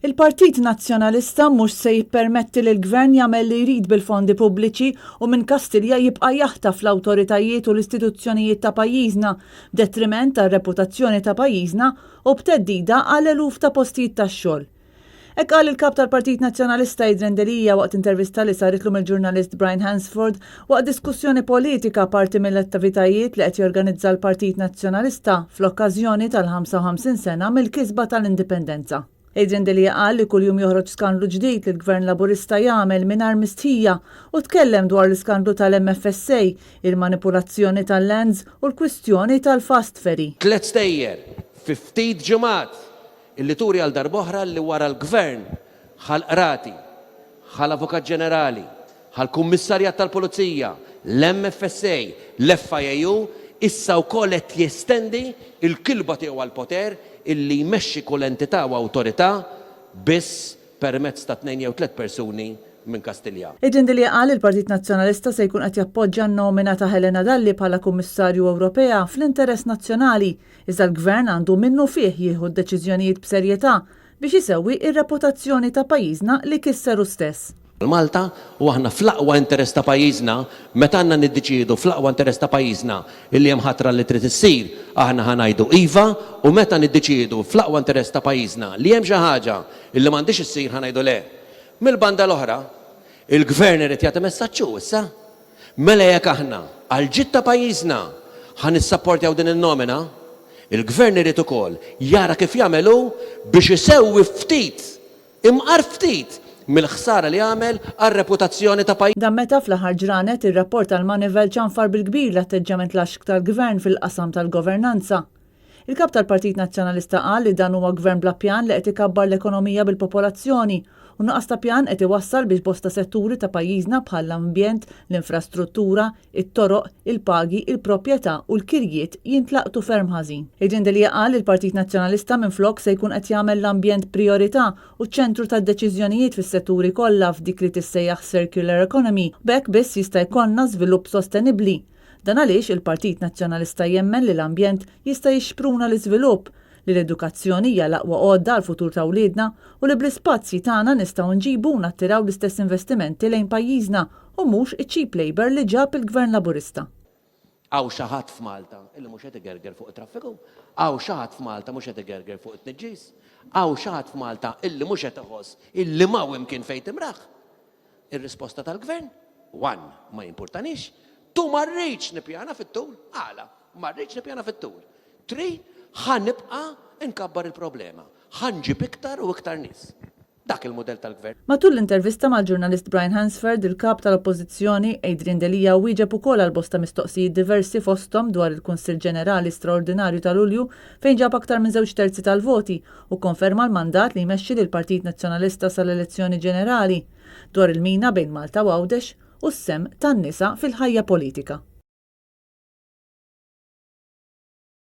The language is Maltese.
Il-Partit Nazzjonalista mhux se jippermetti li l-Gvern jagħmel li jrid bil-fondi pubbliċi u minn Kastilja jibqa' jaħtaf l-awtoritajiet u l-istituzzjonijiet ta' pajjiżna b'detriment tar-reputazzjoni ta' pajjiżna u b'teddida għal eluf ta' postijiet tax-xogħol. Hekk qal il-kap tal-Partit Nazzjonalista Adrian Delija waqt intervista li saritlu mill-ġurnalist Brian Hansford waqt diskussjoni politika parti mill-attivitajiet li qed jorganizza l-Partit Nazzjonalista fl-okkażjoni tal-55 sena mill-kisba tal-indipendenza. Adrian Delija qal li kuljum joħroġ skandlu ġdid li l-Gvern Laburista jagħmel mingħajr mistħija u tkellem dwar l-iskandlu tal-MFSA, il-manipulazzjoni tal-lands u l-kwistjoni tal-fast ferry. Tlet stejjer, 50 ġimgħat illi turi għal darb'oħra li wara l-Gvern ħal qrati, ħal Avukat Ġenerali, ħal Kummissarjat tal-Pulizija, l-MFSA, l-FIU, issa wkoll qed jestendi il-kilba tiegħu għall-poter illi jmexxi kull entità u awtorità biss permezz ta' 2 jew 3 persuni minn Kastilja. Adrian Delija qal il-Partit Nazzjonalista se jkun qed jappoġġja n-nomina ta' Helena Dalli bħala Kummissarju Ewropea fl-interess nazzjonali, iżda l-Gvern għandu minnu fih jieħu d-deċiżjonijiet b'serjetà biex isewwi ir-reputazzjoni ta' pajjiżna li kisseru stess. Malta u aħna fl-aqwa interess ta' pajjiżna, meta għandna niddeċiedu fl-aqwa interess ta' pajjiżna illi hemm ħatra li trid issir, aħna ħanajdu iva, u meta niddeċiedu fl-aqwa interess ta' pajjiżna li hemm xi ħaġa illi m'għandix issir ħanajdu le. Mill-banda l-oħra, il-Gvern irid jagħti messaġġ issa. Mela jekk aħna għal ġid ta' pajjiżna ħanissapportjaw din in-nomina, il-Gvern irid ukoll jara kif jagħmelu biex isewwi ftit, imqar ftit mill-ħsara li għamel għal-reputazzjoni ta' pajjiż. Dan meta fl-aħħar ġranet ir-rapport tal-Manivel ċanfar bil-kbir l-atteġġament laxk tal-Gvern fil-qasam tal-governanza. Il-kap tal-Partit Nazzjonalista qal li dan huwa gvern bla pjan li qed ikabbar l-ekonomija bil-popolazzjoni u nuqqas ta' pjan qed iwassal biex bosta setturi ta' pajjiżna bħal l-ambjent, l-infrastruttura, it-toroq, il-pagi, il-proprjetà u l-kirjiet jintlaqtu ferm ħażin. Adrian Delija qal il-Partit Nazzjonalista minflok se jkun qed jagħmel l-ambjent priorità u ċ-ċentru tad-deċiżjonijiet fis-setturi kollha f'dik li tissejjaħ circular economy, b'hekk biss jista' jkollna żvilupp sostenibbli. Dan għaliex il-Partit Nazzjonalista jemmen li l-ambjent jista' jixpruna l-iżvilupp, li l-edukazzjoni hija l-aqwa għodda għal futur ta' wliedna u li bl-ispazji tagħna nistgħu nġibu nattiraw l-istess investimenti lejn pajjiżna u mhux iċ-cheap labor li ġab il-Gvern Laburista. Għaw xi ħadd f'Malta illi mhux qed igerger fuq it-traffiku, għaw xi ħadd f'Malta mhux qed igerger fuq it-tniġġis, għaw xi ħadd f'Malta illi mhux qed iħoss illi m'hawn imkien fejn timraħ. Ir-risposta tal-Gvern, 1 ma jimpurtanix, 2 ma rridx nippjana fit-tul, għala, ma rridx nippjana fit-tul. 3 ħanibqa' inkabbar il-problema, ħanġib iktar u iktar nies. Dak il-modell tal-Gvern. Matul l-intervista mal-ġurnalist Brian Hansford, il-kap tal-Oppożizzjoni Adrian Delija wieġeb ukoll għal bosta mistoqsijiet diversi fosthom dwar il-Kunsill Ġenerali Straordinarju ta' Lulju fejn ġab aktar minn 2/3 tal-voti u konferma l-mandat li jmexxi lill-Partit Nazzjonalista sal-elezzjoni ġenerali dwar il-mina bejn Malta u Għawdex u s-sem tan-nisa fil-ħajja politika.